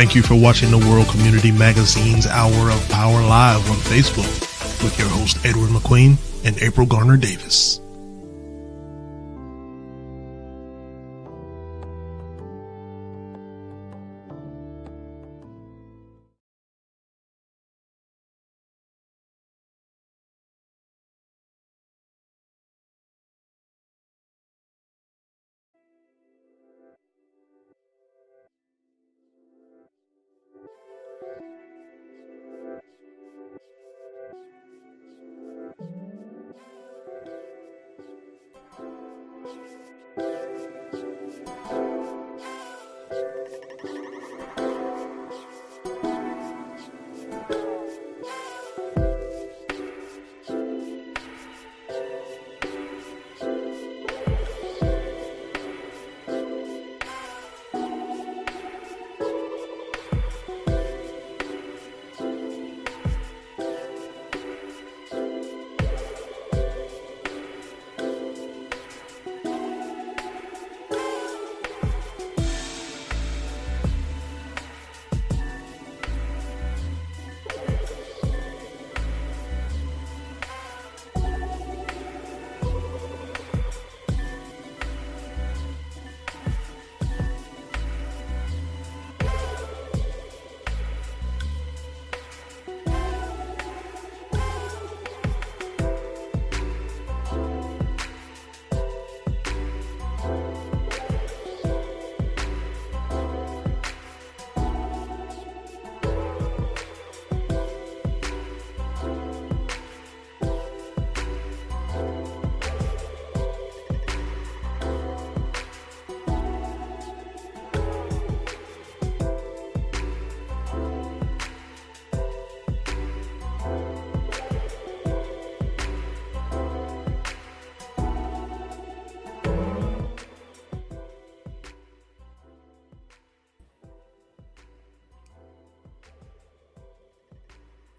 Thank you for watching the World Community Magazine's Hour of Power Live on Facebook with your host Edward McQueen and April Garner Davis.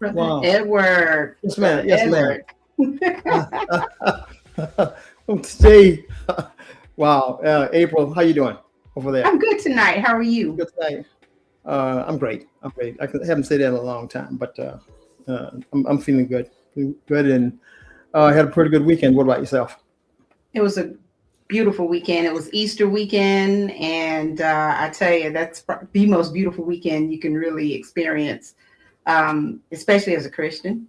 Wow. Edward. Yes, ma'am. Yes, Edward. ma'am. Today, wow. April, how you doing over there? I'm good tonight. How are you? Good tonight. I'm great. I haven't said that in a long time, but I'm feeling good. Good, and I had a pretty good weekend. What about yourself? It was a beautiful weekend. It was Easter weekend, and I tell you, that's the most beautiful weekend you can really experience, especially as a Christian.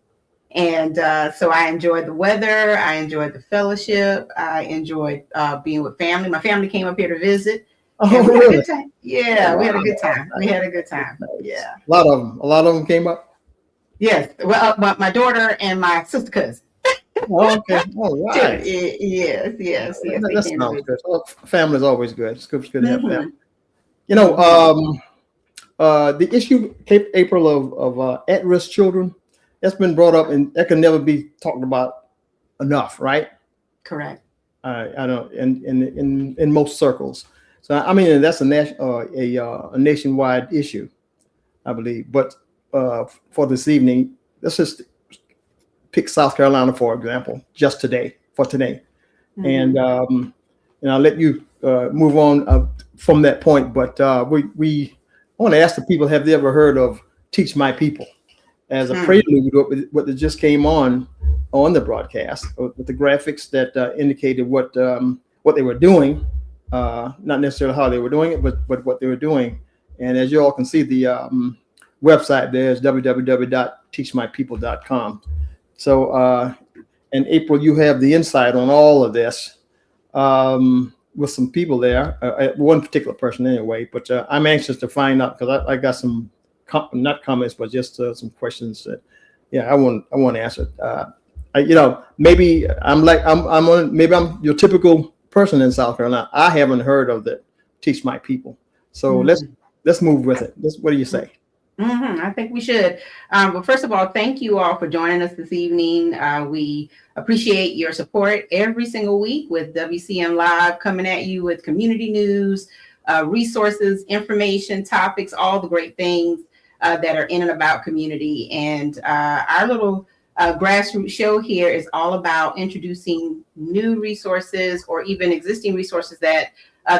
And so I enjoyed the weather. I enjoyed the fellowship. I enjoyed being with family. My family came up here to visit. Oh, we really? had a good time. Yeah, we had a good time. We had a good time. Yeah. A lot of them came up. Yes. Well, my daughter and my sister cousin. Oh, okay. All right. Yes. That sounds good. Well, family's always good. It's good to have family. You know, the issue, April, of at-risk children, that's been brought up, and that can never be talked about enough, right? Correct. I know in most circles. So I mean, that's a nationwide issue, I believe. But for this evening, let's just pick South Carolina for example, just today. And I'll let you move on from that point. But we want to ask the people: have they ever heard of Teach My People? As a prelude with what just came on the broadcast, with the graphics that indicated what they were doing, not necessarily how they were doing it, but what they were doing. And as you all can see, the website there is www.teachmypeople.com. So, and April, you have the insight on all of this with some people there, one particular person anyway. But I'm anxious to find out, because I got some. Not comments, but just some questions that, I want to answer. Maybe I'm your typical person in South Carolina. I haven't heard of the Teach My People, so let's move with it. What do you say? I think we should. But first of all, thank you all for joining us this evening. We appreciate your support every single week with WCM Live, coming at you with community news, resources, information, topics, all the great things that are in and about community. And our little grassroots show here is all about introducing new resources or even existing resources that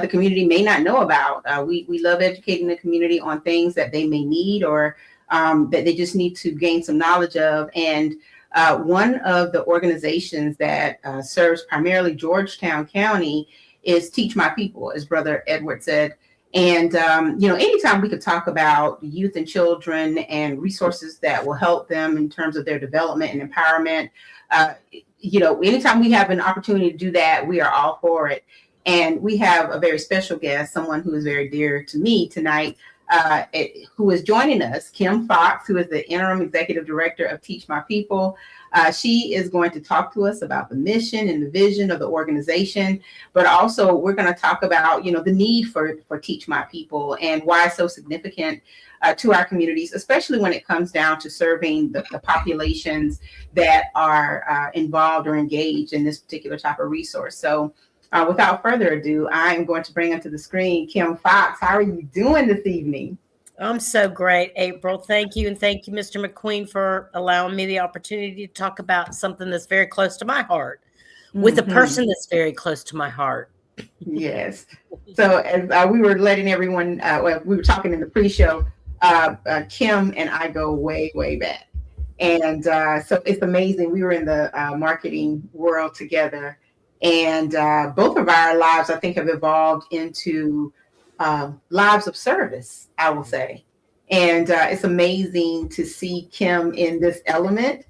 the community may not know about. We love educating the community on things that they may need or that they just need to gain some knowledge of. And one of the organizations that serves primarily Georgetown County is Teach My People, as Brother Edward said. And, anytime we could talk about youth and children and resources that will help them in terms of their development and empowerment, anytime we have an opportunity to do that, we are all for it. And we have a very special guest, someone who is very dear to me tonight, who is joining us, Kim Fox, who is the Interim Executive Director of Teach My People. She is going to talk to us about the mission and the vision of the organization, but also we're going to talk about, the need for Teach My People and why it's so significant to our communities, especially when it comes down to serving the populations that are involved or engaged in this particular type of resource. So without further ado, I'm going to bring onto the screen Kim Fox. How are you doing this evening? I'm so great, April. Thank you. And thank you, Mr. McQueen, for allowing me the opportunity to talk about something that's very close to my heart with a person that's very close to my heart. Yes. So as we were letting everyone, we were talking in the pre-show, Kim and I go way, way back. And so it's amazing. We were in the marketing world together. And both of our lives, I think, have evolved into lives of service, I will say. And it's amazing to see Kim in this element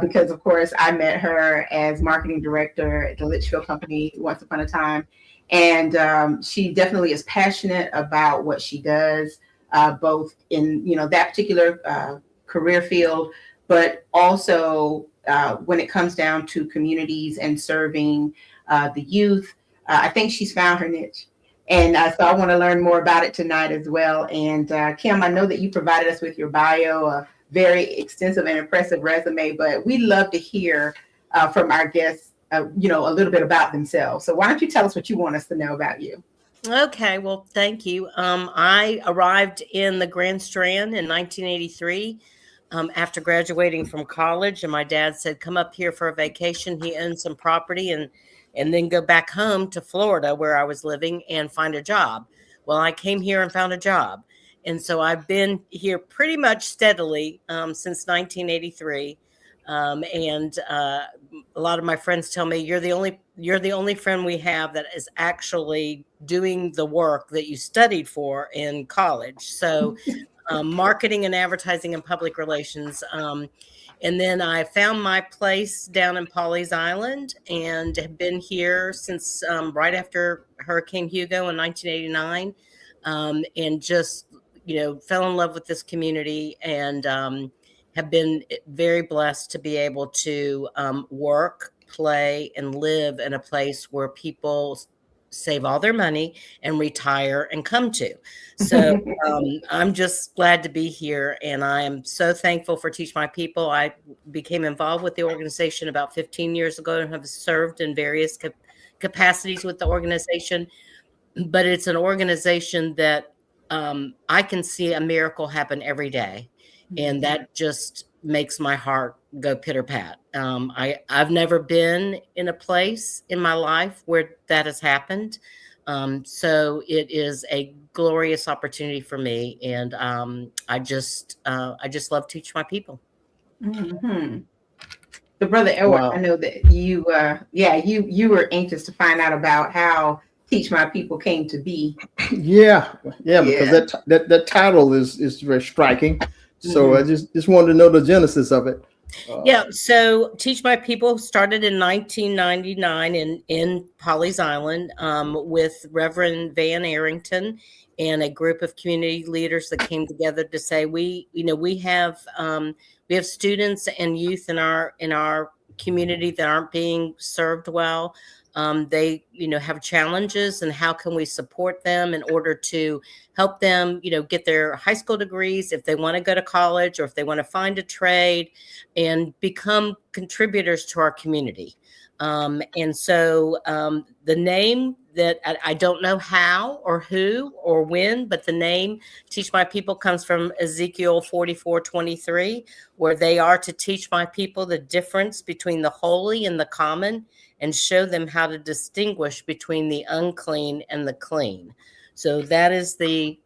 because, of course, I met her as marketing director at the Litchfield Company once upon a time. And she definitely is passionate about what she does, both in, that particular career field, but also when it comes down to communities and serving the youth. I think she's found her niche. And so I want to learn more about it tonight as well. And Kim, I know that you provided us with your bio, a very extensive and impressive resume, but we'd love to hear from our guests, a little bit about themselves. So why don't you tell us what you want us to know about you? Okay, well, thank you. I arrived in the Grand Strand in 1983 after graduating from college. And my dad said, come up here for a vacation. He owned some property and then go back home to Florida where I was living and find a job. Well, I came here and found a job. And so I've been here pretty much steadily since 1983. And a lot of my friends tell me you're the only friend we have that is actually doing the work that you studied for in college. So marketing and advertising and public relations. And then I found my place down in Pawleys Island and have been here since right after Hurricane Hugo in 1989, and just, fell in love with this community and have been very blessed to be able to work, play, and live in a place where people save all their money and retire and come to. So I'm just glad to be here. And I am so thankful for Teach My People. I became involved with the organization about 15 years ago and have served in various capacities with the organization. But it's an organization that I can see a miracle happen every day. And that just makes my heart go pitter pat. I've never been in a place in my life where that has happened. So it is a glorious opportunity for me. And I just love Teach My People. Mm-hmm. So Brother Edward, wow. I know that you were anxious to find out about how Teach My People came to be. Yeah, because that title is very striking. So I just wanted to know the genesis of it. So Teach My People started in 1999 in Pawleys Island with Reverend Van Arrington and a group of community leaders that came together to say we have students and youth in our community that aren't being served well. They, have challenges, and how can we support them in order to help them, get their high school degrees if they want to go to college or if they want to find a trade and become contributors to our community. And so the name that I don't know how or who or when, but the name Teach My People comes from Ezekiel 44:23, where they are to teach my people the difference between the holy and the common, and show them how to distinguish between the unclean and the clean. So that is the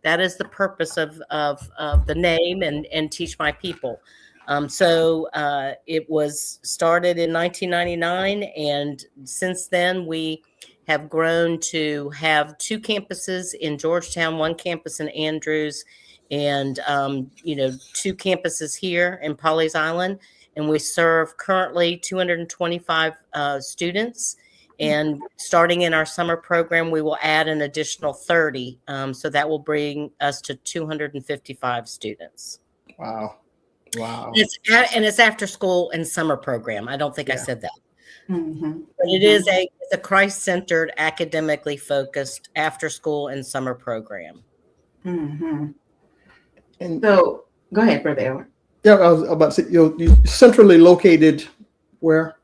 purpose of the name and Teach My People. It was started in 1999, and since then we have grown to have 2 campuses in Georgetown, 1 campus in Andrews, and 2 campuses here in Pawleys Island. And we serve currently 225 students. And starting in our summer program, we will add an additional 30. So that will bring us to 255 students. Wow. Wow. It's after school and summer program. I don't think I said that. Mm-hmm. But it is a Christ-centered, academically focused after school and summer program. Mm-hmm. And So go ahead, Brother Edward. yeah, I was about to say, you're centrally located where?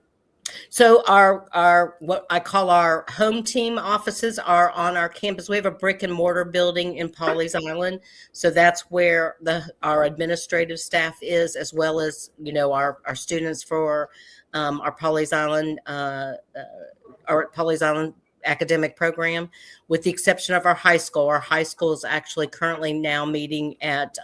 So our what I call our home team offices are on our campus. We have a brick and mortar building in Pawleys Island. So that's where our administrative staff is, as well as, our students for our Pawleys Island academic program, with the exception of our high school. Our high school is actually currently now meeting at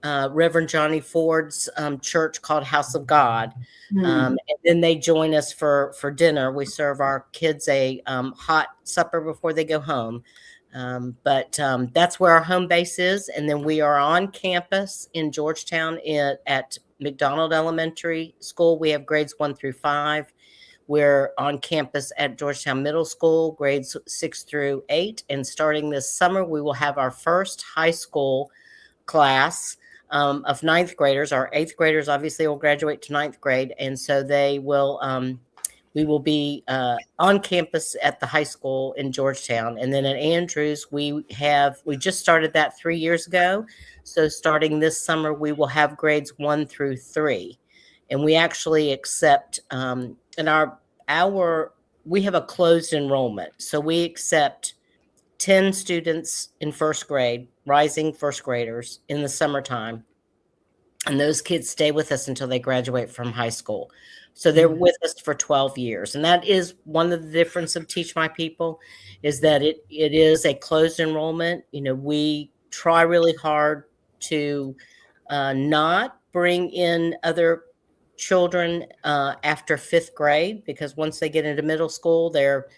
Reverend Johnny Ford's church called House of God. And then they join us for dinner. We serve our kids a hot supper before they go home. But that's where our home base is. And then we are on campus in Georgetown at McDonald Elementary School. We have grades 1 through 5. We're on campus at Georgetown Middle School, grades 6 through 8. And starting this summer, we will have our first high school class of 9th graders. Our 8th graders obviously will graduate to 9th grade. And so they will, we will be on campus at the high school in Georgetown. And then at Andrews, we just started that 3 years ago. So starting this summer, we will have grades 1 through 3. And we actually accept, we have a closed enrollment. So we accept 10 students in first grade, rising first graders in the summertime. And those kids stay with us until they graduate from high school. So they're with us for 12 years. And that is one of the difference of Teach My People, is that it is a closed enrollment. We try really hard to not bring in other children after 5th grade, because once they get into middle school, they're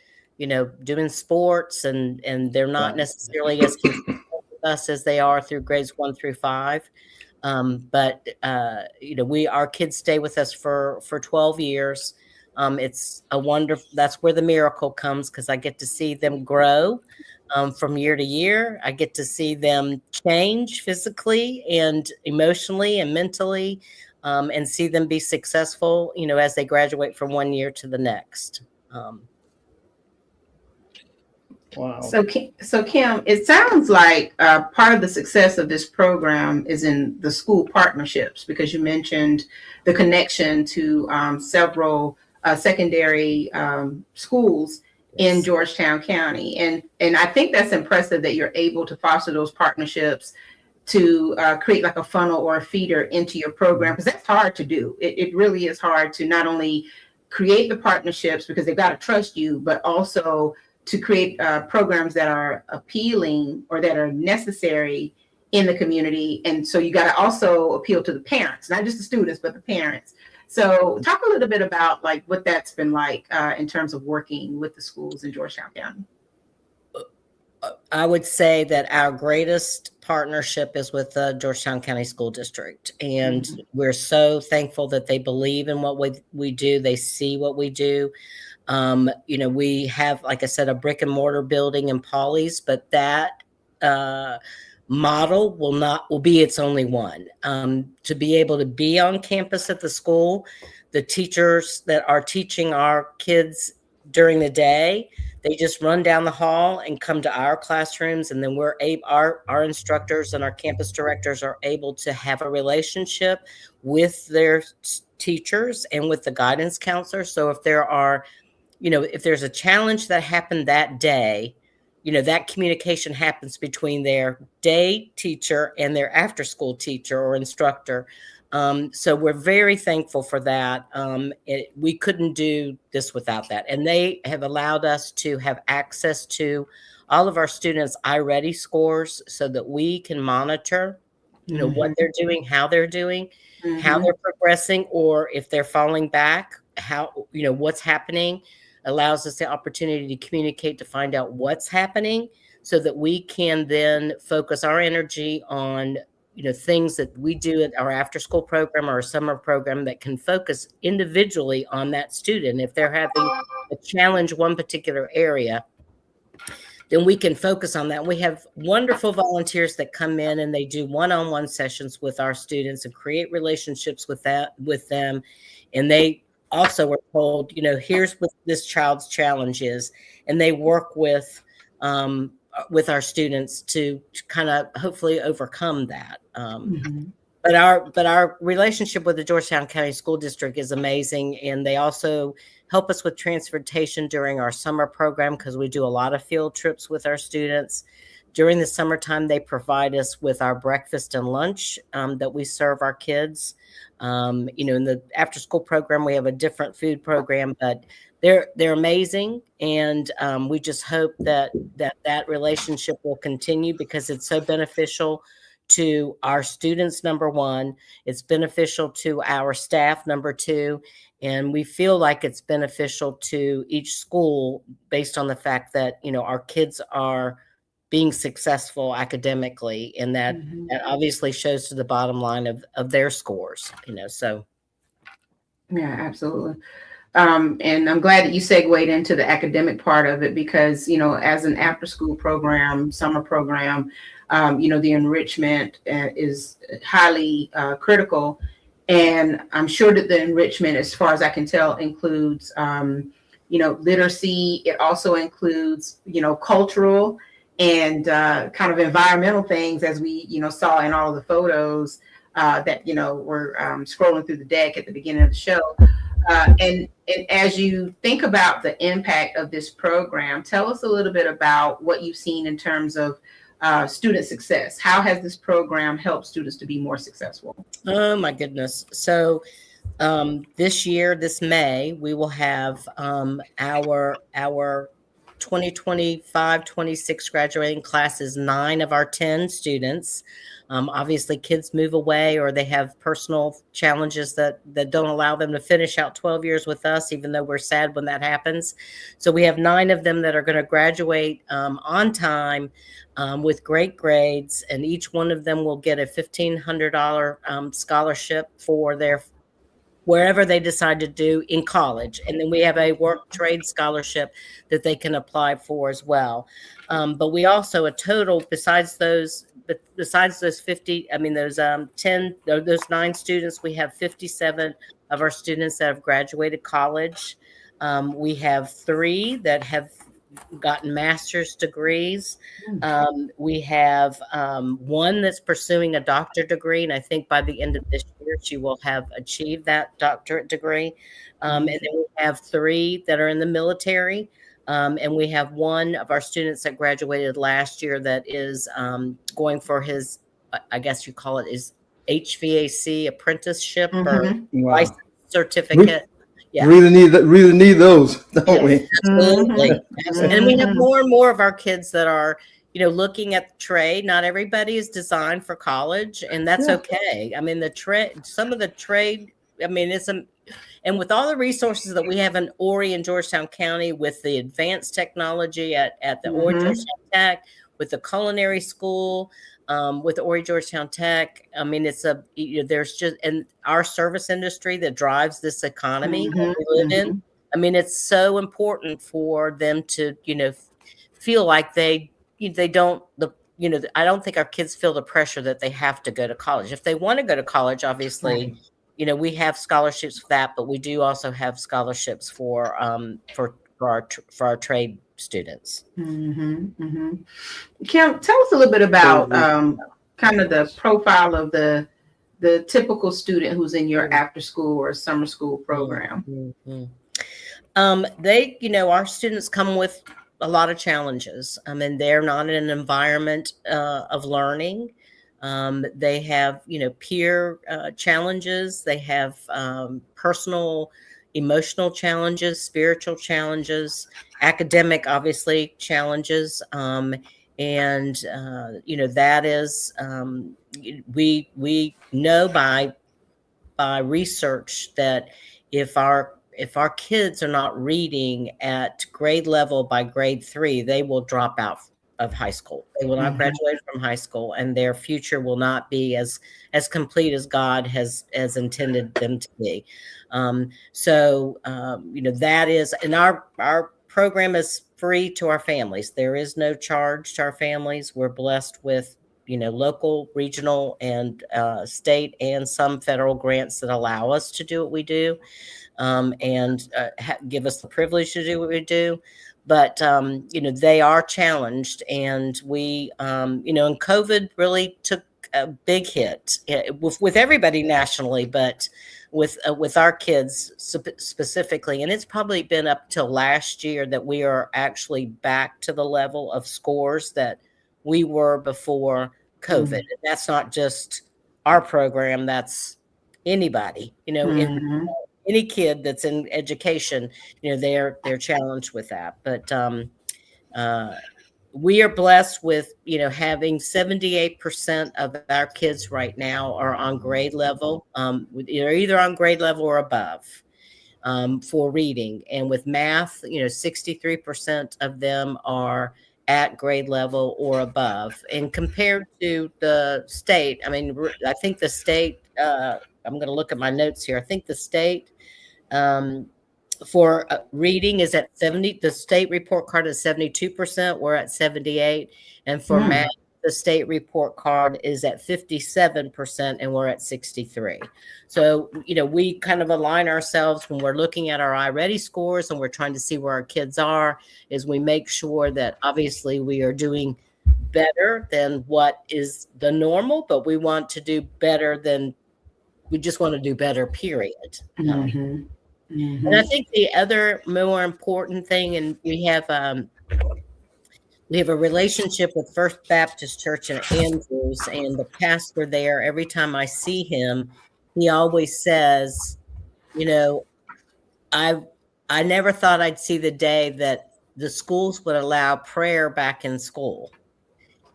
doing sports and they're not necessarily as consistent with us as they are through grades 1 through 5. But our kids stay with us for 12 years. It's a wonderful, that's where the miracle comes, because I get to see them grow from year to year. I get to see them change physically and emotionally and mentally, and see them be successful, as they graduate from one year to the next. Wow. So Kim, it sounds like part of the success of this program is in the school partnerships, because you mentioned the connection to several secondary schools in Georgetown County. And I think that's impressive that you're able to foster those partnerships to create like a funnel or a feeder into your program, because that's hard to do. It really is hard to not only create the partnerships, because they've got to trust you, but also to create programs that are appealing or that are necessary in the community. And so you got to also appeal to the parents, not just the students, but the parents. So talk a little bit about like what that's been like in terms of working with the schools in Georgetown County. I would say that our greatest partnership is with the Georgetown County School District. And we're so thankful that they believe in what we do. They see what we do. We have, like I said, a brick and mortar building in Pawleys, but that model will be its only one. To be able to be on campus at the school, the teachers that are teaching our kids during the day, they just run down the hall and come to our classrooms, and then our instructors and our campus directors are able to have a relationship with their teachers and with the guidance counselor. So if there are if there's a challenge that happened that day, that communication happens between their day teacher and their after school teacher or instructor. So we're very thankful for that. We couldn't do this without that. And they have allowed us to have access to all of our students' iReady scores so that we can monitor, what they're doing, how they're doing, how they're progressing, or if they're falling back, how, what's happening. Allows us the opportunity to communicate, to find out what's happening so that we can then focus our energy on, things that we do at our after school program or our summer program that can focus individually on that student. If they're having a challenge one particular area, then we can focus on that. We have wonderful volunteers that come in and they do one-on-one sessions with our students and create relationships with them. And they also were told, here's what this child's challenge is, and they work with our students to kind of hopefully overcome that. But our relationship with the Georgetown County School District is amazing, and they also help us with transportation during our summer program because we do a lot of field trips with our students. During the summertime, they provide us with our breakfast and lunch that we serve our kids. In the after school program, we have a different food program, but they're amazing. And we just hope that relationship will continue because it's so beneficial to our students, number one. It's beneficial to our staff, number two. And we feel like it's beneficial to each school based on the fact that, our kids are being successful academically, and that obviously shows to the bottom line of their scores, so. Yeah, absolutely. And I'm glad that you segued into the academic part of it because, as an after school program, summer program, the enrichment is highly critical. And I'm sure that the enrichment, as far as I can tell, includes, literacy. It also includes, cultural and kind of environmental things, as we, saw in all of the photos that, were scrolling through the deck at the beginning of the show. And as you think about the impact of this program, tell us a little bit about what you've seen in terms of student success. How has this program helped students to be more successful? Oh, my goodness. So this year, this May, we will have our 2025-26 graduating classes, 9 of our 10 students. Obviously, kids move away or they have personal challenges that don't allow them to finish out 12 years with us, even though we're sad when that happens. So we have 9 of them that are going to graduate on time with great grades, and each one of them will get a $1,500 scholarship for their wherever they decide to do in college. And then we have a work trade scholarship that they can apply for as well. But we also, a total, besides those 50, those 9 students, we have 57 of our students that have graduated college. We have 3 that have gotten master's degrees. We have 1 that's pursuing a doctorate degree, and I think by the end of this year she will have achieved that doctorate degree. And then we have 3 that are in the military, and we have 1 of our students that graduated last year that is going for his, I guess you call it, his HVAC apprenticeship or license certificate. Yeah. Really need those, don't we? Absolutely. And we have more and more of our kids that are, looking at the trade. Not everybody is designed for college, and that's okay. I mean, some of the trade, and with all the resources that we have in Horry and Georgetown County, with the advanced technology at the Horry Georgetown Tech, with the culinary school, with Horry Georgetown Tech. There's just, and our service industry that drives this economy that we live in. It's so important for them to, feel like I don't think our kids feel the pressure that they have to go to college. If they want to go to college, obviously, we have scholarships for that, but we do also have scholarships for our trade students. Kim, tell us a little bit about kind of the profile of the typical student who's in your after school or summer school program. Our students come with a lot of challenges. And they're not in an environment of learning. They have, peer challenges. They have personal, emotional challenges, spiritual challenges, academic, obviously, challenges. That is, we know by research that if our kids are not reading at grade level by grade 3, they will drop out of high school. They will not graduate from high school, and their future will not be as complete as God has intended them to be. That is, and our program is free to our families. There is no charge to our families. We're blessed with local, regional, and state, and some federal grants that allow us to do what we do, and give us the privilege to do what we do. But they are challenged, and we, and COVID really took a big hit with everybody nationally, but with our kids specifically. And it's probably been up till last year that we are actually back to the level of scores that we were before COVID. And that's not just our program, that's anybody, in any kid that's in education, they're challenged with that. But we are blessed with, having 78% of our kids right now are on grade level. They're either on grade level or above. For reading. And with math, 63% of them are at grade level or above. And compared to the state, I think the state, I'm going to look at my notes here. I think the state for reading is at 70. The state report card is 72%. We're at 78. And for math, the state report card is at 57%, and we're at 63. So, we kind of align ourselves when we're looking at our iReady scores and we're trying to see where our kids are, is we make sure that obviously we are doing better than what is the normal, but we want to do better than, we just want to do better, period. And I think the other more important thing, and we have a relationship with First Baptist Church in Andrews, and the pastor there, every time I see him, he always says, I never thought I'd see the day that the schools would allow prayer back in school.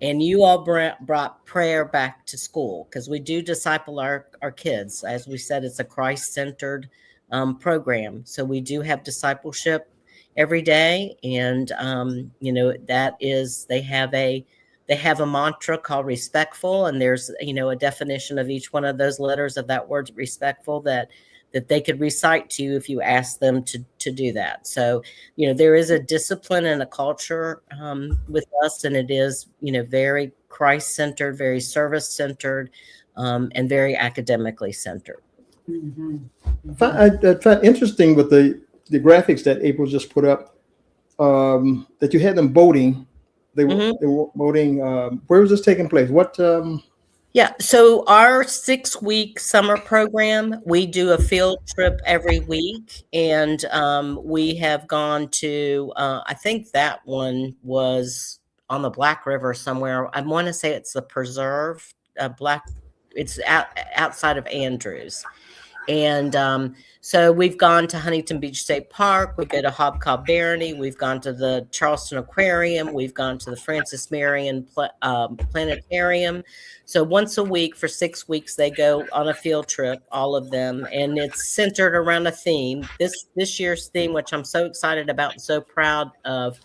And you all brought prayer back to school, because we do disciple our kids. As we said, it's a Christ-centered program. So we do have discipleship every day. And, that is, they have a mantra called respectful. And there's, a definition of each one of those letters of that word respectful that they could recite to you if you ask them to do that. So, there is a discipline and a culture with us, and it is, very Christ-centered, very service-centered, and very academically centered. I find interesting with the graphics that April just put up, that you had them voting. They were voting. Where was this taking place? What? Yeah. So our 6-week summer program, we do a field trip every week, and we have gone to, I think that one was on the Black River somewhere. I want to say it's the Preserve, it's outside of Andrews. And so we've gone to Huntington Beach State Park. We go to Hobcob Barony. We've gone to the Charleston Aquarium. We've gone to the Francis Marion Planetarium. So once a week for 6 weeks, they go on a field trip, all of them. And it's centered around a theme. This year's theme, which I'm so excited about and so proud of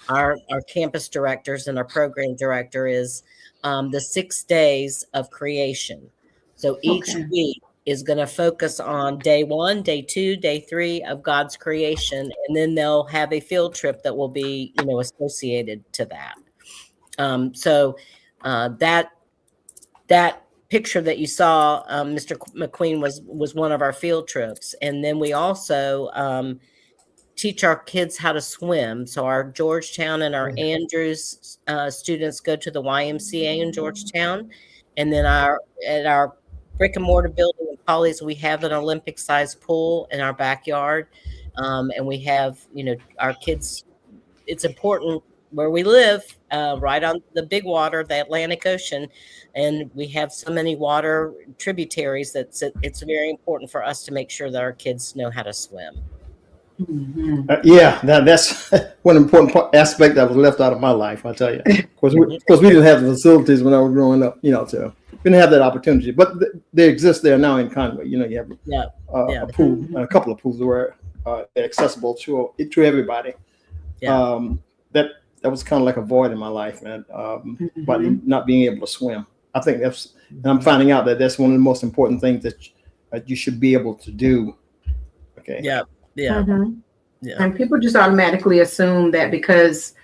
our campus directors and our program director, is the 6 days of creation. So each week is going to focus on day 1, day 2, day 3 of God's creation. And then they'll have a field trip that will be, associated to that. That picture that you saw, Mr. McQueen, was one of our field trips. And then we also teach our kids how to swim. So our Georgetown and our Andrews students go to the YMCA in Georgetown. And then at our brick and mortar building in Polly's, we have an Olympic-sized pool in our backyard. And we have, our kids, it's important where we live, right on the big water, the Atlantic Ocean. And we have so many water tributaries that it's very important for us to make sure that our kids know how to swim. Yeah, that's one important aspect that was left out of my life. I tell you, of course, we didn't have the facilities when I was growing up. So we didn't have that opportunity, but they exist there now in Conway. You have a pool, a couple of pools where accessible to everybody. Yeah. That was kind of like a void in my life, man. But not being able to swim. I think and I'm finding out that that's one of the most important things that you should be able to do. Okay. Yeah. Yeah. Yeah. And people just automatically assume that because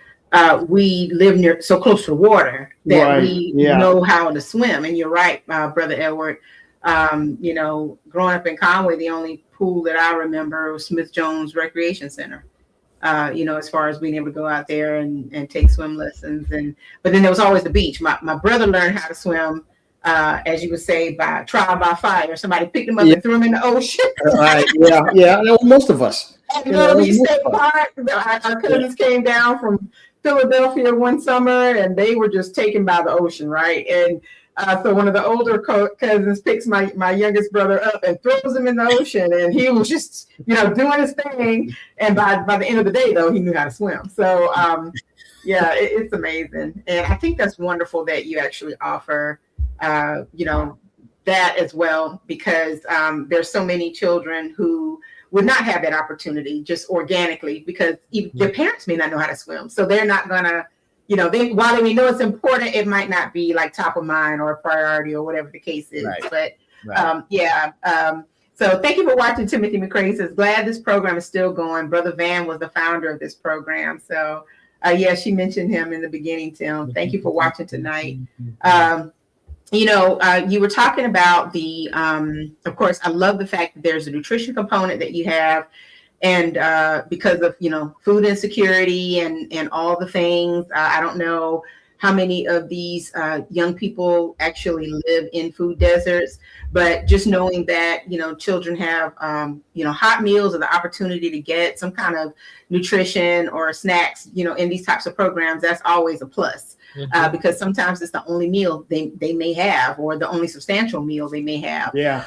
we live so close to water that we know how to swim. And you're right, Brother Edward. Growing up in Conway, the only pool that I remember was Smith Jones Recreation Center. As far as being able to go out there and take swim lessons. But then there was always the beach. My brother learned how to swim, as you would say, by trial by fire. Somebody picked him up and threw him in the ocean. Right. Yeah. Most of us. State Park, our cousins came down from Philadelphia one summer, and they were just taken by the ocean, right? And so one of the older cousins picks my youngest brother up and throws him in the ocean, and he was just doing his thing. And by the end of the day, though, he knew how to swim. So it's amazing, and I think that's wonderful that you actually offer that as well, because there's so many children who would not have that opportunity just organically because even their parents may not know how to swim. So they're not gonna, while they may know it's important, it might not be like top of mind or a priority or whatever the case is. Right. But so thank you for watching. Timothy McCray says, glad this program is still going. Brother Van was the founder of this program. So she mentioned him in the beginning, Tim. Thank you for watching tonight. You were talking about of course, I love the fact that there's a nutrition component that you have, and because of, food insecurity and all the things, I don't know how many of these young people actually live in food deserts, but just knowing that, children have, hot meals or the opportunity to get some kind of nutrition or snacks, in these types of programs, that's always a plus. Because sometimes it's the only meal they may have, or the only substantial meal they may have. But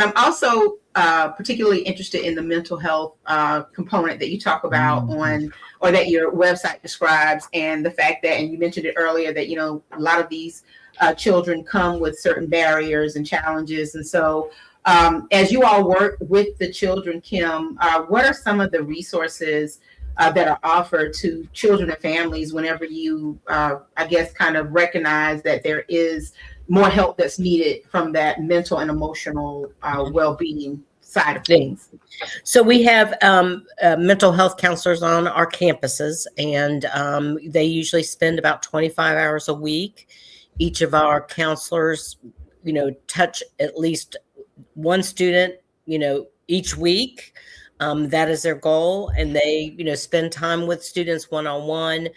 I'm also particularly interested in the mental health component that you talk about or that your website describes, and the fact that, and you mentioned it earlier, that a lot of these children come with certain barriers and challenges. And so as you all work with the children, Kim, what are some of the resources that are offered to children and families whenever you, kind of recognize that there is more help that's needed from that mental and emotional well-being side of things? So we have mental health counselors on our campuses, and they usually spend about 25 hours a week. Each of our counselors, touch at least one student, each week. That is their goal, and they, spend time with students one-on-one.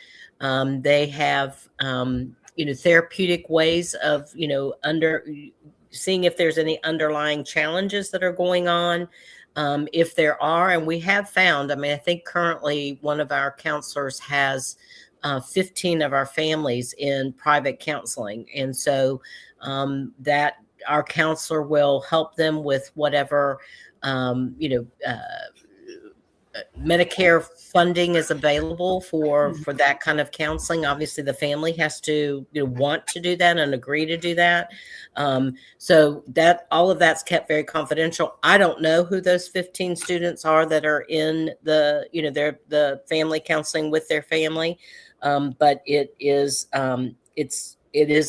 They have, therapeutic ways of, seeing if there's any underlying challenges that are going on. If there are, and we have found, I think currently one of our counselors has 15 of our families in private counseling. And so that our counselor will help them with whatever, Medicare funding is available for that kind of counseling. Obviously, the family has to want to do that and agree to do that. So that all of that's kept very confidential. I don't know who those 15 students are that are in the family counseling with their family, but it is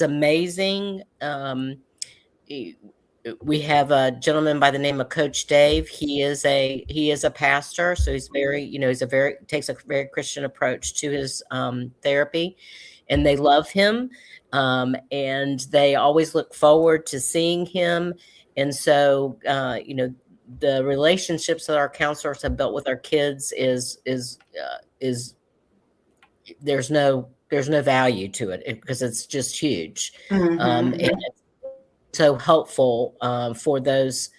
amazing. We have a gentleman by the name of Coach Dave. He is a pastor, so he's very, takes a very Christian approach to his therapy, and they love him, and they always look forward to seeing him. And so, the relationships that our counselors have built with our kids is there's no value to it because it's just huge, and it's so helpful for those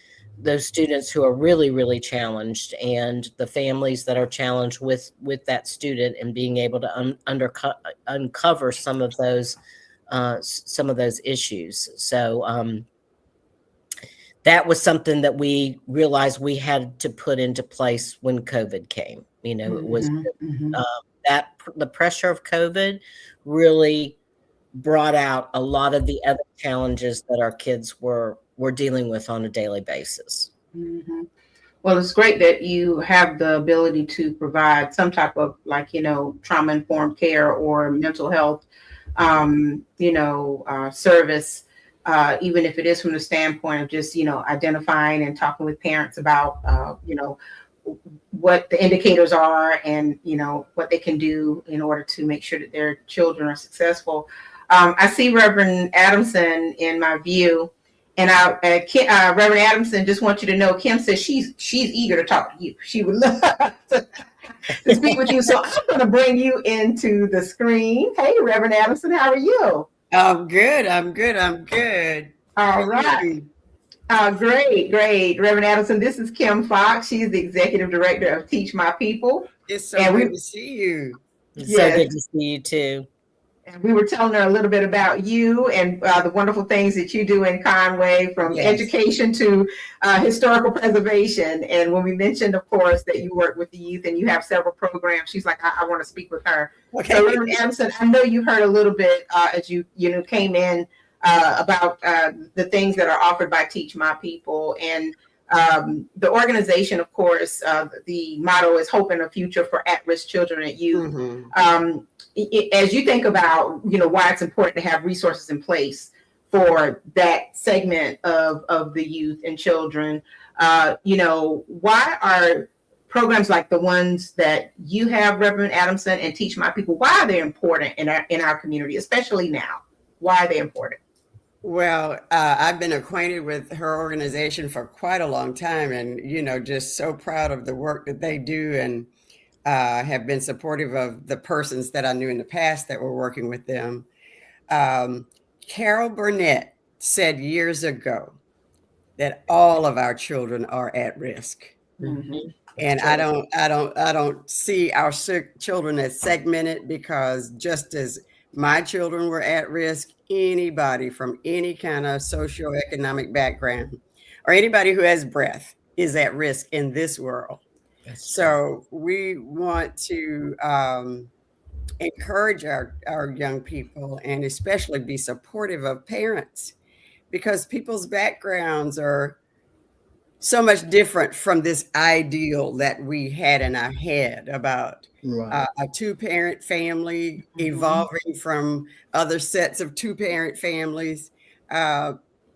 those students who are really, really challenged, and the families that are challenged with that student, and being able to uncover some of those issues. So that was something that we realized we had to put into place when COVID came. It was that the pressure of COVID really brought out a lot of the other challenges that our kids were dealing with on a daily basis. Mm-hmm. Well, it's great that you have the ability to provide some type of trauma-informed care or mental health, service, even if it is from the standpoint of just, identifying and talking with parents about, what the indicators are and, what they can do in order to make sure that their children are successful. I see Reverend Adamson in my view. And Reverend Adamson, just want you to know, Kim says she's eager to talk to you. She would love to speak with you. So I'm going to bring you into the screen. Hey, Reverend Adamson, how are you? I'm good. All right. Great. Reverend Adamson, this is Kim Fox. She's the Executive Director of Teach My People. It's so good to see you. It's so good to see you too. And we were telling her a little bit about you and the wonderful things that you do in Conway, from education to historical preservation. And when we mentioned, of course, that you work with the youth and you have several programs, she's like, I want to speak with her. Okay. So, Reverend Adamson, I know you heard a little bit as you came in about the things that are offered by Teach My People. And the organization, of course, the motto is Hope and a Future for At-Risk Children and Youth. Mm-hmm. As you think about, why it's important to have resources in place for that segment of the youth and children, why are programs like the ones that you have, Reverend Adamson, and Teach My People, why are they important in our community, especially now? Why are they important? Well, I've been acquainted with her organization for quite a long time, and, just so proud of the work that they do, and have been supportive of the persons that I knew in the past that were working with them. Carol Burnett said years ago that all of our children are at risk. Mm-hmm. And I don't see our children as segmented, because just as my children were at risk, anybody from any kind of socioeconomic background or anybody who has breath is at risk in this world. So we want to encourage our young people, and especially be supportive of parents, because people's backgrounds are so much different from this ideal that we had in our head about a two-parent family evolving from other sets of two-parent families.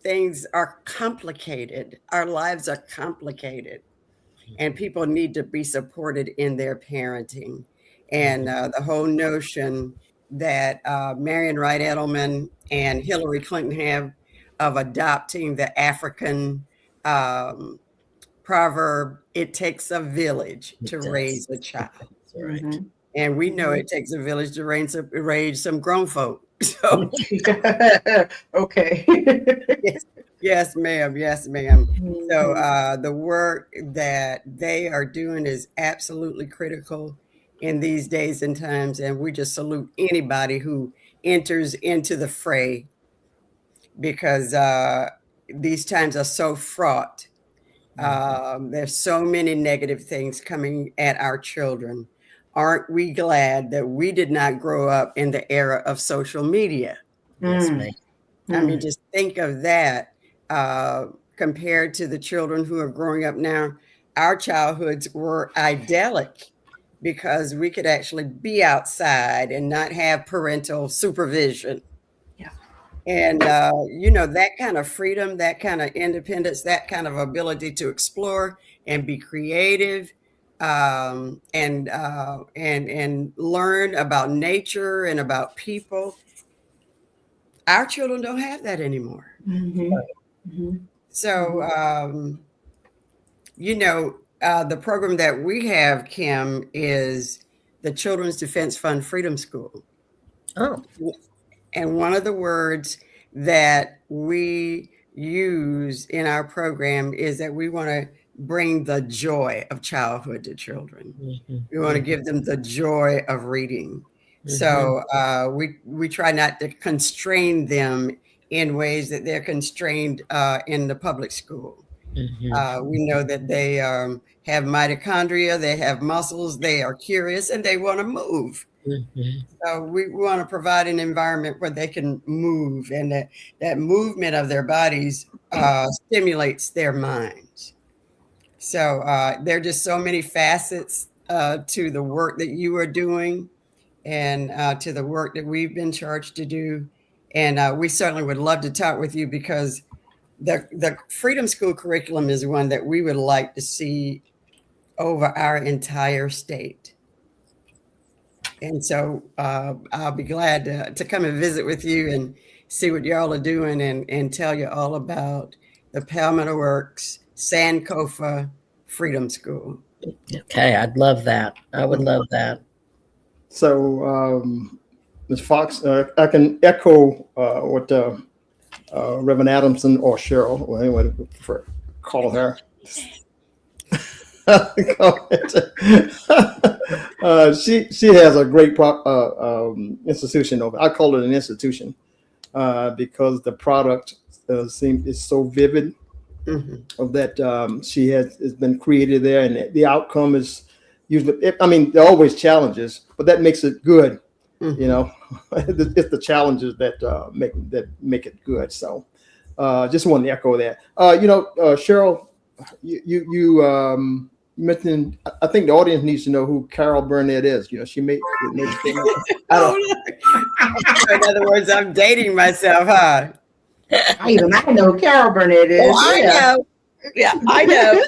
Things are complicated. Our lives are complicated. And people need to be supported in their parenting. And the whole notion that Marian Wright Edelman and Hillary Clinton have of adopting the African proverb, it takes a village to raise a child. Right. Mm-hmm. And we know it takes a village to raise some grown folk. So, okay. Yes, ma'am. Yes, ma'am. Mm-hmm. So the work that they are doing is absolutely critical in these days and times. And we just salute anybody who enters into the fray, because these times are so fraught. There's so many negative things coming at our children. Aren't we glad that we did not grow up in the era of social media? Yes, ma'am. I mean, just think of that. Compared to the children who are growing up now, our childhoods were idyllic, because we could actually be outside and not have parental supervision. Yeah. And, that kind of freedom, that kind of independence, that kind of ability to explore and be creative, and learn about nature and about people. Our children don't have that anymore. Mm-hmm. Mm-hmm. So, the program that we have, Kim, is the Children's Defense Fund Freedom School. Oh. And one of the words that we use in our program is that we want to bring the joy of childhood to children. We want to give them the joy of reading. So we try not to constrain them in ways that they're constrained in the public school. We know that they have mitochondria, they have muscles, they are curious, and they want to move. So we want to provide an environment where they can move, and that movement of their bodies stimulates their minds. So there are just so many facets to the work that you are doing and to the work that we've been charged to do. And we certainly would love to talk with you, because the Freedom School curriculum is one that we would like to see over our entire state. And so I'll be glad to come and visit with you and see what y'all are doing and tell you all about the Palmetto Works Sankofa Freedom School. Okay, I'd love that. I would love that. So, Ms. Fox, I can echo what Reverend Adamson or Cheryl, or anyone would prefer, call her. She has a great institution over. I call it an institution because the product is so vivid of that she has been created there, and the outcome is usually. I mean, there are always challenges, but that makes it good. You know, it's the challenges that make it good. So, just wanted to echo that. Cheryl, you mentioned. I think the audience needs to know who Carol Burnett is. You know, she made. In other words, I'm dating myself, huh? I know who Carol Burnett is. Oh, I know. Yeah, I know.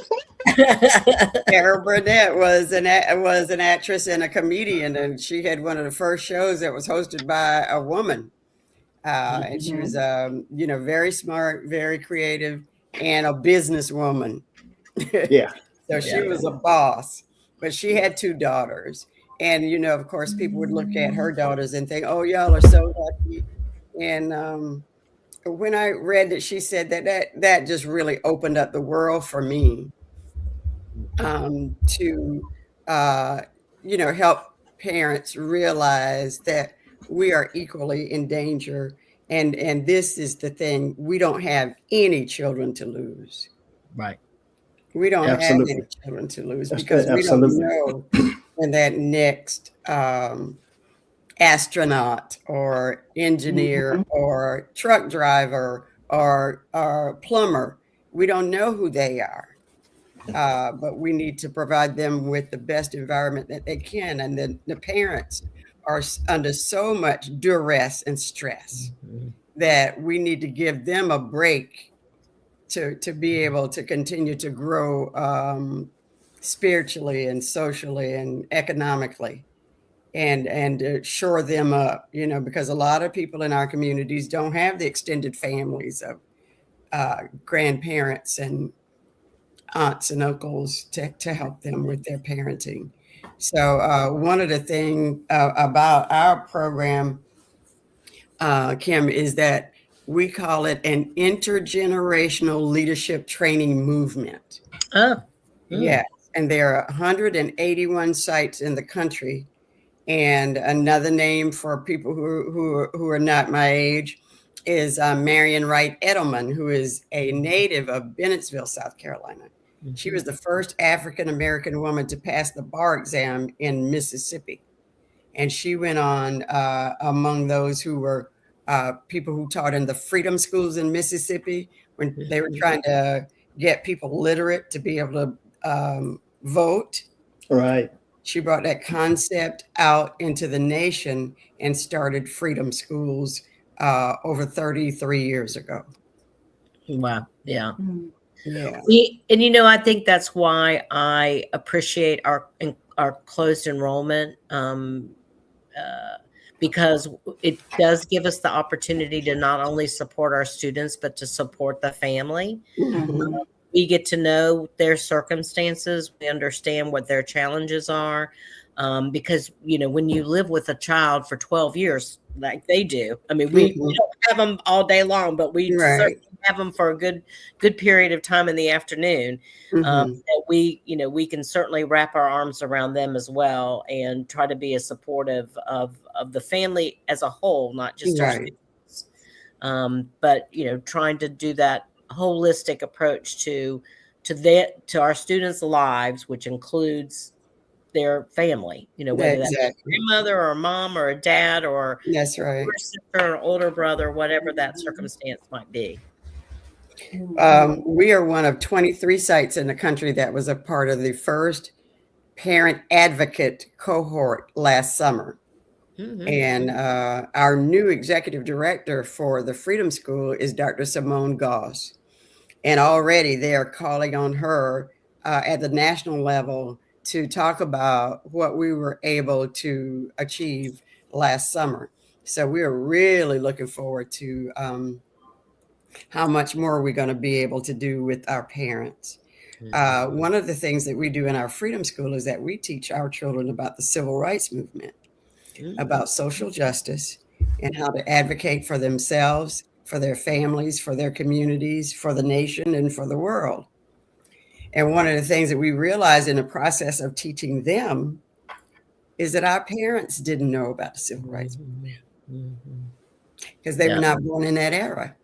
Carol Burnett was an actress and a comedian, and she had one of the first shows that was hosted by a woman. And she was, very smart, very creative, and a businesswoman. Yeah. So she was a boss, but she had 2 daughters. And, of course, people would look at her daughters and think, oh, y'all are so lucky. And when I read that she said that just really opened up the world for me to, help parents realize that we are equally in danger. And this is the thing. We don't have any children to lose. Right. We don't have any children to lose because we don't know when that next astronaut or engineer or truck driver or plumber, we don't know who they are. But we need to provide them with the best environment that they can. And the parents are under so much duress and stress that we need to give them a break to be able to continue to grow spiritually and socially and economically and shore them up, because a lot of people in our communities don't have the extended families of grandparents and aunts and uncles to help them with their parenting. So one of the things about our program, Kim, is that we call it an intergenerational leadership training movement. Oh, yeah. And there are 181 sites in the country. And another name for people who are not my age is Marion Wright Edelman, who is a native of Bennettsville, South Carolina. She was the first African-American woman to pass the bar exam in Mississippi. And she went on among those who were people who taught in the freedom schools in Mississippi when they were trying to get people literate to be able to vote. Right. She brought that concept out into the nation and started freedom schools over 33 years ago. Wow. Yeah. Yeah. I think that's why I appreciate our closed enrollment, because it does give us the opportunity to not only support our students, but to support the family. We get to know their circumstances. We understand what their challenges are. Because, when you live with a child for 12 years, like they do, I mean, we don't have them all day long, but we certainly have them for a good period of time in the afternoon. That we can certainly wrap our arms around them as well and try to be as supportive of the family as a whole, not just our students. But trying to do that holistic approach to our students' lives, which includes their family, whether that's a grandmother or a mom or a dad or that's right, a sister or older brother, whatever that circumstance might be. We are one of 23 sites in the country that was a part of the first parent advocate cohort last summer. And our new executive director for the Freedom School is Dr. Simone Goss. And already they are calling on her at the national level to talk about what we were able to achieve last summer. So we are really looking forward to how much more we're going to be able to do with our parents. One of the things that we do in our Freedom School is that we teach our children about the civil rights movement, about social justice, and how to advocate for themselves, for their families, for their communities, for the nation, and for the world. And one of the things that we realized in the process of teaching them is that our parents didn't know about the civil rights movement because they were not born in that era.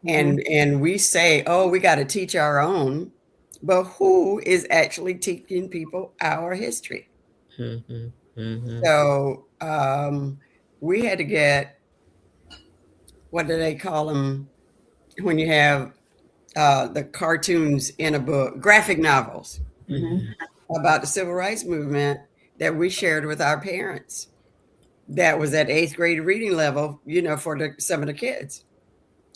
And we say, oh, we got to teach our own, but who is actually teaching people our history? So we had to get, what do they call them when you have the cartoons in a book, graphic novels about the civil rights movement that we shared with our parents. That was at 8th grade reading level, for some of the kids,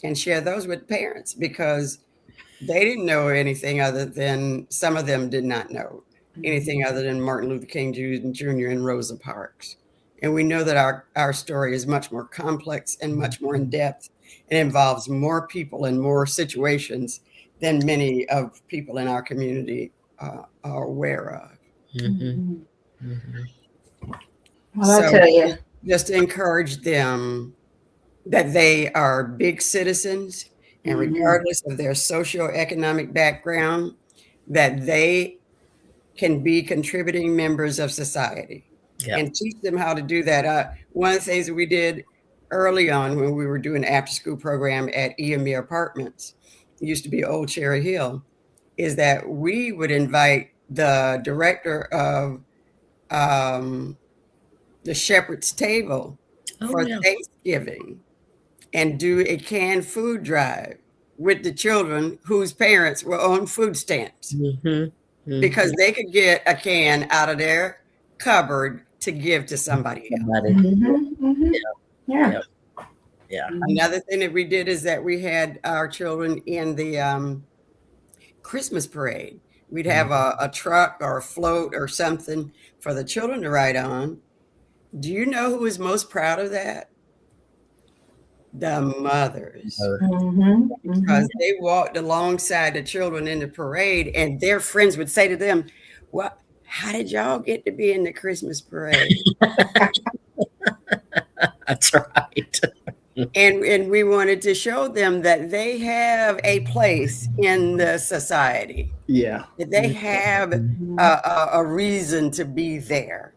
and share those with parents because they didn't know anything other than, some of them did not know anything other than Martin Luther King Jr. and Rosa Parks. And we know that our story is much more complex and much more in depth and involves more people and more situations than many of people in our community are aware of. Well, I tell you, just to encourage them that they are big citizens, and regardless of their socioeconomic background, that they can be contributing members of society. And teach them how to do that. One of the things that we did early on when we were doing an after-school program at EME Apartments, it used to be Old Cherry Hill, is that we would invite the director of the Shepherd's Table for Thanksgiving and do a canned food drive with the children whose parents were on food stamps because they could get a can out of their cupboard to give to somebody else. Another thing that we did is that we had our children in the Christmas parade. We'd have a truck or a float or something for the children to ride on. Do you know who was most proud of that? The mothers. Because they walked alongside the children in the parade and their friends would say to them, well, how did y'all get to be in the Christmas parade? That's right. And we wanted to show them that they have a place in the society. That they have a reason to be there.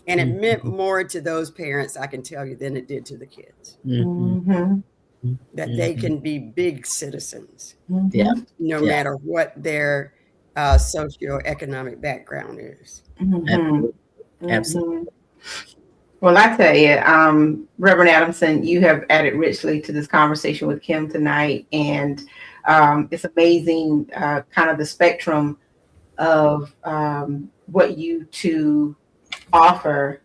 And it meant more to those parents, I can tell you, than it did to the kids. That they can be big citizens, no matter what their socioeconomic background is. Absolutely. Well, I tell you, Reverend Adamson, you have added richly to this conversation with Kim tonight. And it's amazing kind of the spectrum of what you two offer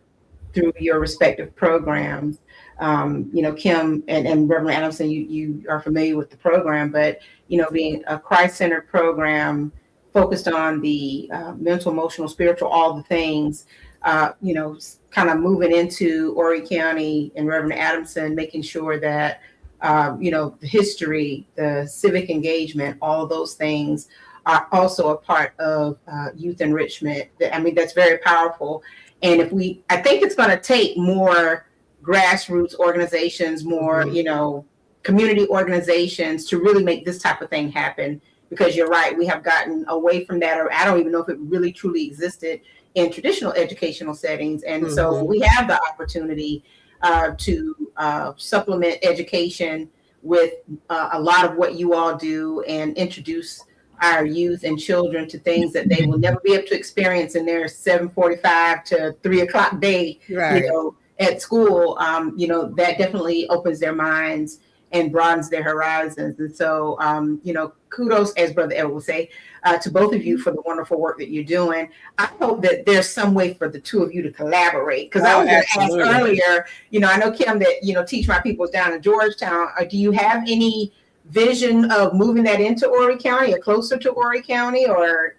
through your respective programs. Kim and Reverend Adamson, you are familiar with the program, but, being a Christ-centered program focused on the mental, emotional, spiritual, all the things, kind of moving into Horry County and Reverend Adamson, making sure that, the history, the civic engagement, all of those things are also a part of youth enrichment. I mean, that's very powerful. And I think it's going to take more grassroots organizations, more, community organizations to really make this type of thing happen. Because you're right, we have gotten away from that, or I don't even know if it really truly existed in traditional educational settings. And so we have the opportunity to supplement education with a lot of what you all do and introduce our youth and children to things that they will never be able to experience in their 7:45 to 3 o'clock day, Right. you know, at school. You know, that definitely opens their minds and broadens their horizons. And so, you know, kudos, as Brother Edward will say, to both of you for the wonderful work that you're doing. I hope that there's some way for the two of you to collaborate. Because I was going to ask earlier, you know, I know, Kim, that, you know, Teach My People's down in Georgetown. Do you have any vision of moving that into Horry County or closer to Horry County? Or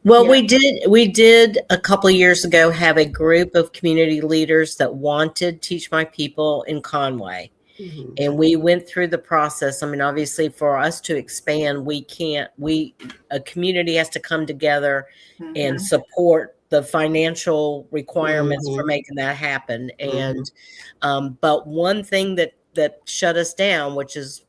well, yeah. we did a couple of years ago have a group of community leaders that wanted Teach My People in Conway. Mm-hmm. And we went through the process. I mean, obviously for us to expand, a community has to come together and support the financial requirements for making that happen. And, but one thing that shut us down, which is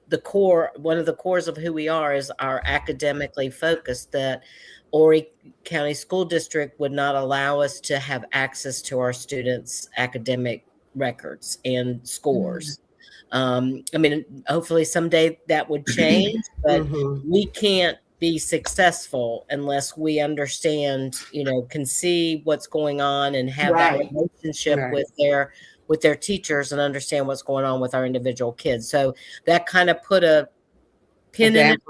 one of the cores of who we are, is our academically focused, that Horry County School District would not allow us to have access to our students' academic records and scores. I mean, hopefully someday that would change, but we can't be successful unless we understand, you know, can see what's going on and have that relationship with their teachers and understand what's going on with our individual kids. So that kind of put a pin in it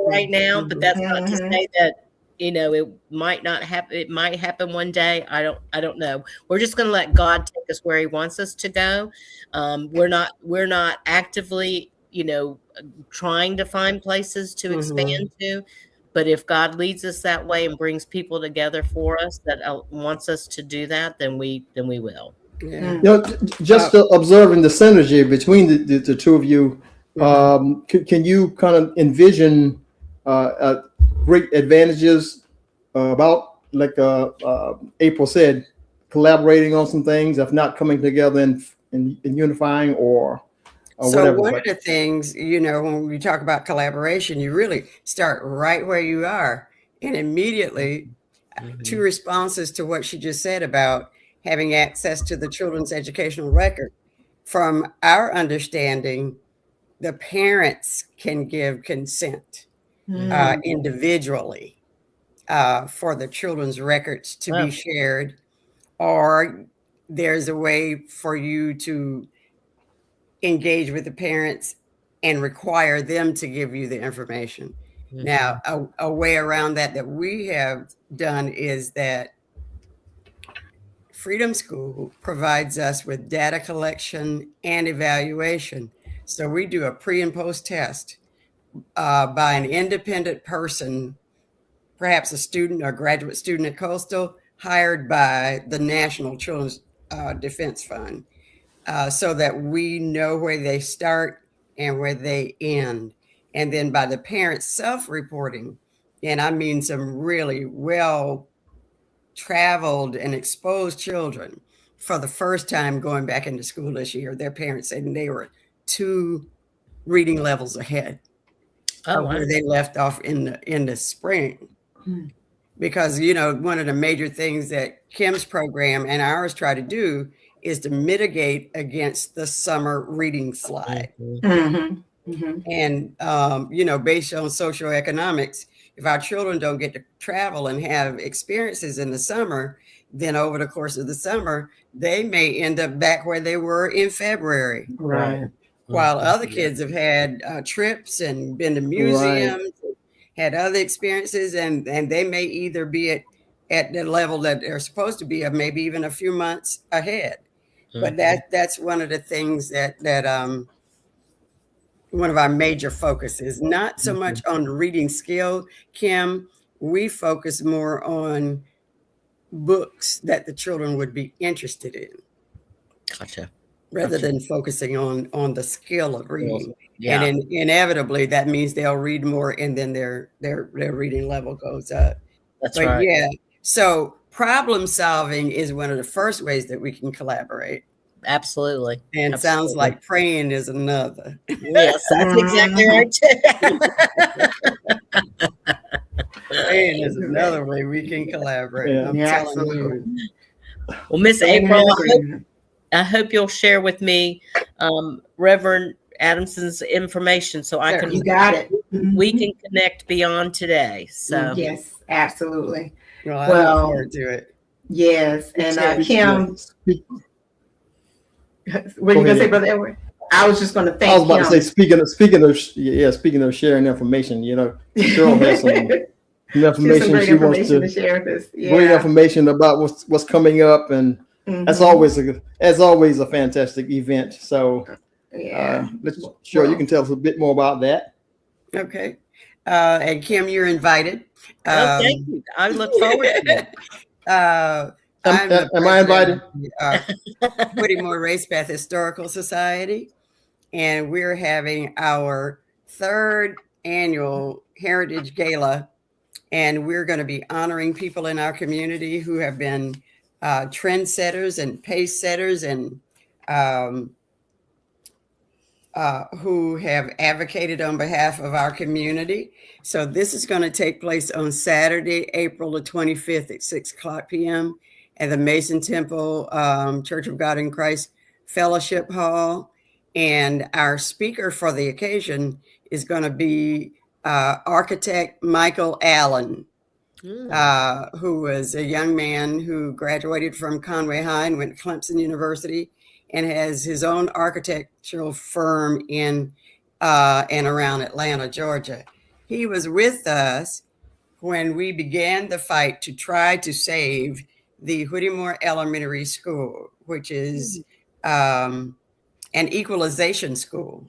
right now, but that's not to say that, you know, it might not happen. It might happen one day. I don't know. We're just going to let God take us where he wants us to go. We're not actively, you know, trying to find places to expand to, but if God leads us that way and brings people together for us that wants us to do that, then we will. Yeah. You know, just observing the synergy between the two of you, can you kind of envision great advantages about, like April said, collaborating on some things, if not coming together and unifying or so whatever. One of the things, you know, when we talk about collaboration, you really start right where you are, and immediately two responses to what she just said about having access to the children's educational record. From our understanding, the parents can give consent individually for the children's records to be shared, or there's a way for you to engage with the parents and require them to give you the information. Now, a way around that we have done is that Freedom School provides us with data collection and evaluation. So we do a pre and post test by an independent person, perhaps a student or graduate student at Coastal, hired by the National Children's Defense Fund, so that we know where they start and where they end. And then by the parents self-reporting, and I mean some really well traveled and exposed children for the first time going back into school this year, their parents said they were 2 reading levels ahead of where they left off in the spring. Because, you know, one of the major things that Kim's program and ours try to do is to mitigate against the summer reading slide. And, you know, based on socioeconomics, if our children don't get to travel and have experiences in the summer, then over the course of the summer, they may end up back where they were in February. Right. While other kids have had trips and been to museums, had other experiences, and they may either be at the level that they're supposed to be, or maybe even a few months ahead. But that's one of the things that one of our major focuses, not so much on reading skill, Kim. We focus more on books that the children would be interested in. Gotcha. Rather than focusing on the skill of reading. Yeah. And inevitably that means they'll read more, and then their reading level goes up. That's right. Yeah. So problem solving is one of the first ways that we can collaborate. Absolutely. And sounds like praying is another. Yes, that's exactly right. Praying is another way we can collaborate. Yeah. I'm Yeah, telling you. Well, Miss Amen. April, I hope you'll share with me Reverend Adamson's information so I can. You got it. We can connect beyond today. So Yes, absolutely. Well, I look forward to it. Yes, and Kim, Speak- what are you Go gonna ahead. say, Brother Edward? I was just gonna thank I was about him. to say, speaking of sharing information, Cheryl has some information great she wants information to share with us. great information about what's coming up, and that's always a fantastic event. So Cheryl, you can tell us a bit more about that. Okay. And Kim, you're invited. thank you. I look forward to it. Am I invited? Whittemore Race Path Historical Society, and we're having our 3rd annual Heritage Gala, and we're going to be honoring people in our community who have been trendsetters and pace setters, and who have advocated on behalf of our community. So this is going to take place on Saturday, April the 25th at 6:00 p.m. at the Mason Temple Church of God in Christ Fellowship Hall. And our speaker for the occasion is going to be architect Michael Allen, who was a young man who graduated from Conway High and went to Clemson University and has his own architectural firm in and around Atlanta, Georgia. He was with us when we began the fight to try to save the Whittemore Elementary School, which is an equalization school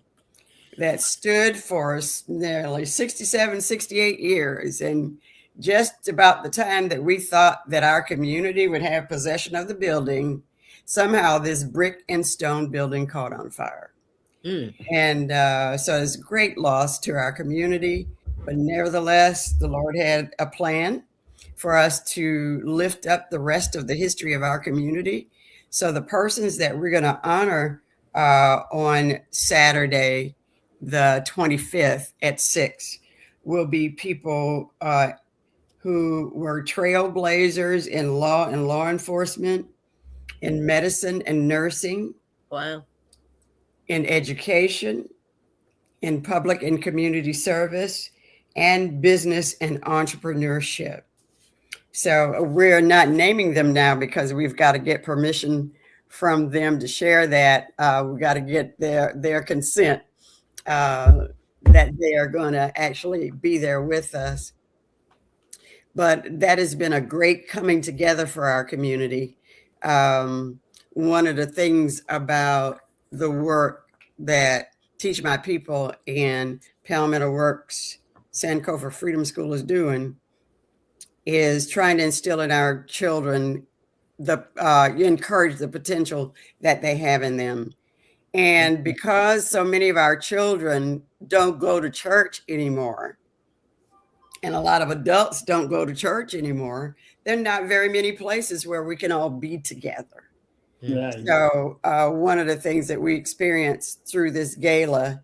that stood for nearly 67, 68 years. And just about the time that we thought that our community would have possession of the building, somehow this brick and stone building caught on fire. And so it's a great loss to our community. But nevertheless, the Lord had a plan for us to lift up the rest of the history of our community. So the persons that we're going to honor on Saturday, the 25th at 6, will be people who were trailblazers in law and law enforcement, in medicine and nursing, in education, in public and community service, and business and entrepreneurship. So we're not naming them now because we've got to get permission from them to share that. We've got to get their consent that they are going to actually be there with us. But that has been a great coming together for our community. One of the things about the work that Teach My People and Palmetto Works Sankofa Freedom School is doing is trying to instill in our children encourage the potential that they have in them. And because so many of our children don't go to church anymore, and a lot of adults don't go to church anymore, there are not very many places where we can all be together. So one of the things that we experienced through this gala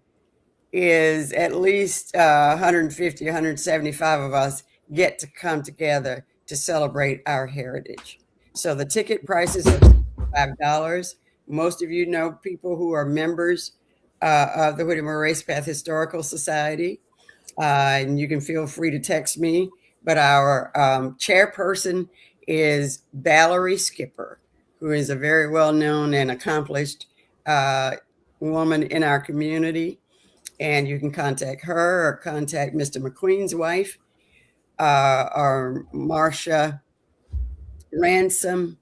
is at least 150, 175 of us get to come together to celebrate our heritage. So the ticket prices are $5. Most of you know people who are members of the Whittemore Race Path Historical Society, and you can feel free to text me. But our chairperson is Valerie Skipper, who is a very well-known and accomplished woman in our community. And you can contact her or contact Mr. McQueen's wife, or Marcia Ransom,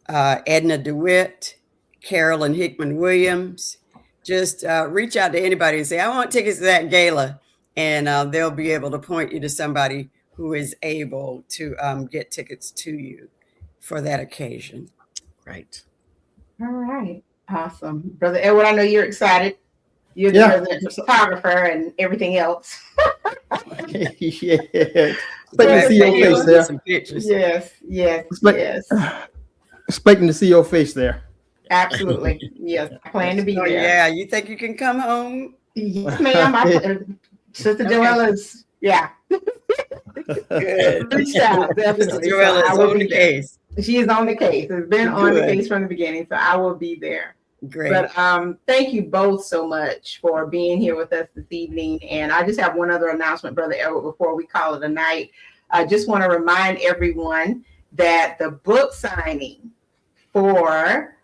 Edna DeWitt, Carolyn Hickman Williams. Just reach out to anybody and say, I want tickets to that gala. And they'll be able to point you to somebody who is able to get tickets to you for that occasion. Right. All right. Awesome. Brother Edward, I know you're excited. You're the resident photographer and everything else. Yeah. Expecting to see your face there. Some pictures. Yes. Expecting to see your face there. Absolutely. Yes, I plan to be So, there. yeah, you think you can come home? Yes, ma'am. Sister Joella's, yeah. Good. Reached out, Sister definitely. So Joella I is will on be the there. case. She is on the case. It's been on the Good. case from the beginning, so I will be there. Great. But thank you both so much for being here with us this evening. And I just have one other announcement, Brother Edward, before we call it a night. I just want to remind everyone that the book signing for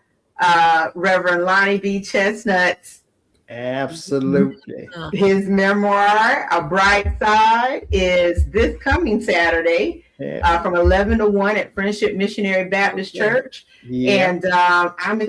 Reverend Lonnie B. Chestnut's Absolutely. his memoir, A Bright Side, is this coming Saturday from 11 to 1 at Friendship Missionary Baptist Church. Yeah. And I'm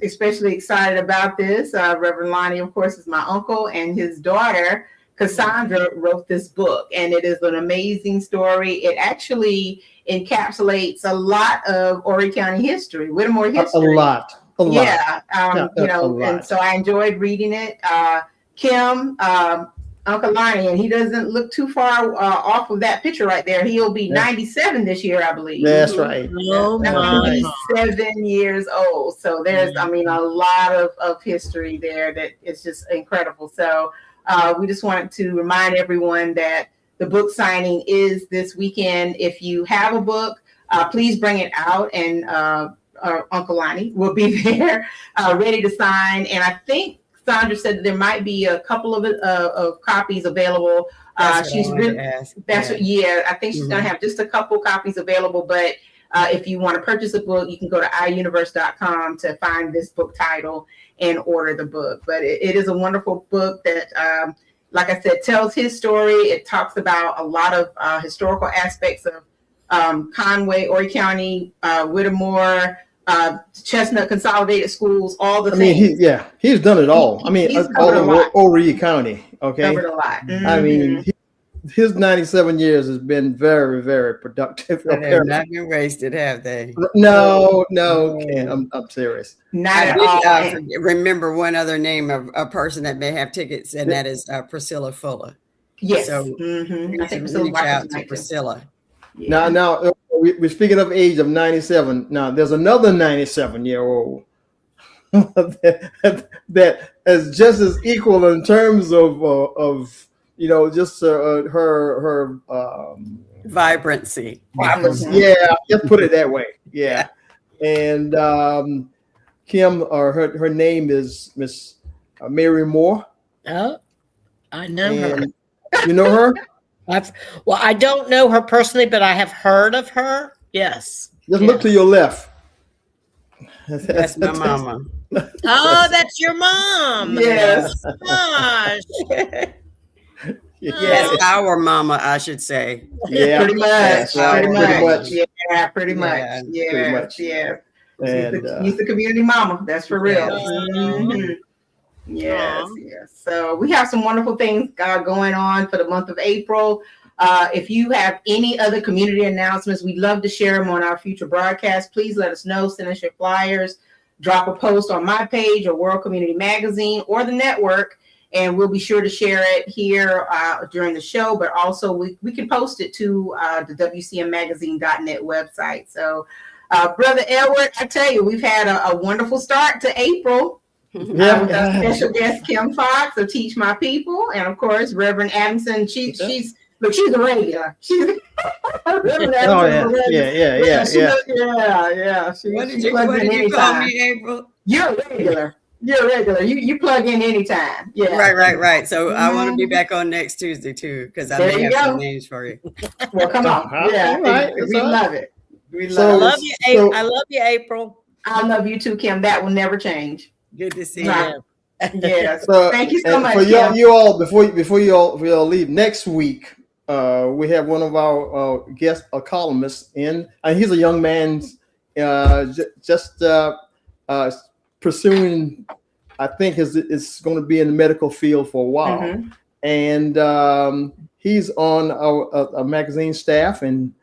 especially excited about this. Reverend Lonnie, of course, is my uncle, and his daughter, Cassandra, wrote this book. And it is an amazing story. It actually encapsulates a lot of Horry County history, Whittemore history. A lot. Yeah, A lot. and so I enjoyed reading it. Kim, Uncle Lonnie, and he doesn't look too far off of that picture right there. He'll be 97 this year, I believe. That's right. Oh my. 97 years old. So there's, I mean, a lot of history there that is just incredible. So we just wanted to remind everyone that the book signing is this weekend. If you have a book, please bring it out, and Uncle Lonnie will be there ready to sign. And I think Sandra said that there might be a couple of copies available. She's really, that's what, I think she's going to have just a couple copies available. But if you want to purchase a book, you can go to iuniverse.com to find this book title and order the book. But it is a wonderful book that, like I said, tells his story. It talks about a lot of historical aspects of Conway, Horry County, Whittemore, Chestnut Consolidated Schools, all the things. He's done it all. He's all over Horry County. Okay, covered a lot. Mm-hmm. I mean, his 97 years has been very, very productive. They have not been wasted, have they? No. I'm serious. I did remember one other name of a person that may have tickets, and that is Priscilla Fuller. Yes. So I think reach out to Priscilla. Yeah. Now we're speaking of age of 97. Now there's another 97-year-old that is just as equal in terms of just her vibrancy. Yeah, just put it that way. Yeah. And Kim, or her name is Miss Mary Moore. Oh, I know her. You know her? I don't know her personally, but I have heard of her. Yes. Just look to your left. That's my mama. Oh, that's your mom. Yes. Gosh. Yes, our mama, I should say. Yeah, pretty much. Pretty much. Yeah, pretty much. Yeah, pretty much. Yeah. And He's the community mama. That's for real. Yes. Yes. So we have some wonderful things going on for the month of April. If you have any other community announcements, we'd love to share them on our future broadcast. Please let us know. Send us your flyers. Drop a post on my page or World Community Magazine or the network, and we'll be sure to share it here during the show. But also we can post it to the WCMmagazine.net website. So, Brother Edward, I tell you, we've had a wonderful start to April. With our special guest Kim Fox of Teach My People, and of course Reverend Adamson. She's a regular. She's Reverend Adamson. Yeah. What did you call me, April? You're a regular. You plug in anytime. Yeah. Right. So I want to be back on next Tuesday too, because I may have some names for you. Well, come on. Yeah, right. We love it. I love you, April. I love you, April. I love you too, Kim. That will never change. Good to see you. Yes. Thank you so much. For you all, before you all leave next week, we have one of our guest columnists in, and he's a young man, just pursuing. I think is going to be in the medical field for a while, and he's on our magazine staff, and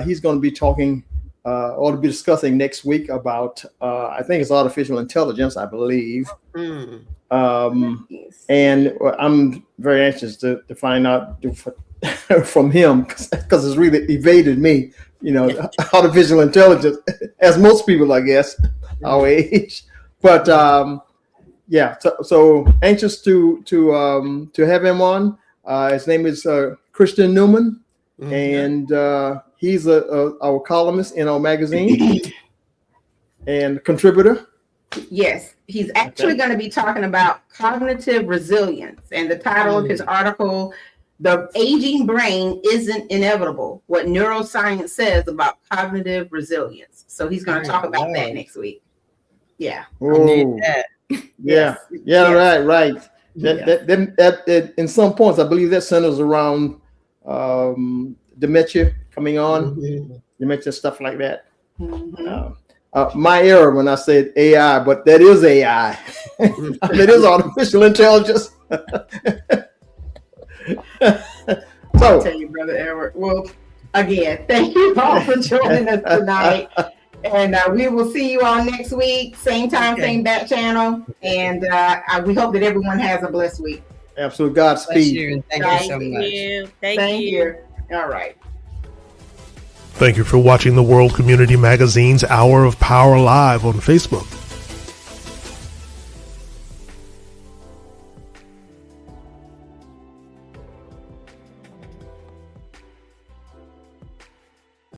he's going to be talking. Or to be discussing next week about, I think it's artificial intelligence, I believe. And I'm very anxious to find out from him, because it's really evaded me, artificial intelligence, as most people, I guess, our age. But yeah, so anxious to have him on. His name is Christian Newman, and he's our columnist in our magazine and contributor. Yes, he's actually going to be talking about cognitive resilience, and the title of his article, "The Aging Brain Isn't Inevitable: What Neuroscience Says About Cognitive Resilience." So he's going to talk about that next week. Yeah. I need that. Yeah. Right. That in some points, I believe that centers around dementia coming on, dementia, stuff like that. My error when I said AI, but that is AI. It is artificial intelligence. I'll tell you, Brother Edward. Well, again, thank you all for joining us tonight. And we will see you all next week, same time, same back channel. And we hope that everyone has a blessed week. Absolutely. Godspeed. Thank you so much. Thank you. All right. Thank you for watching the World Community Magazine's Hour of Power Live on Facebook.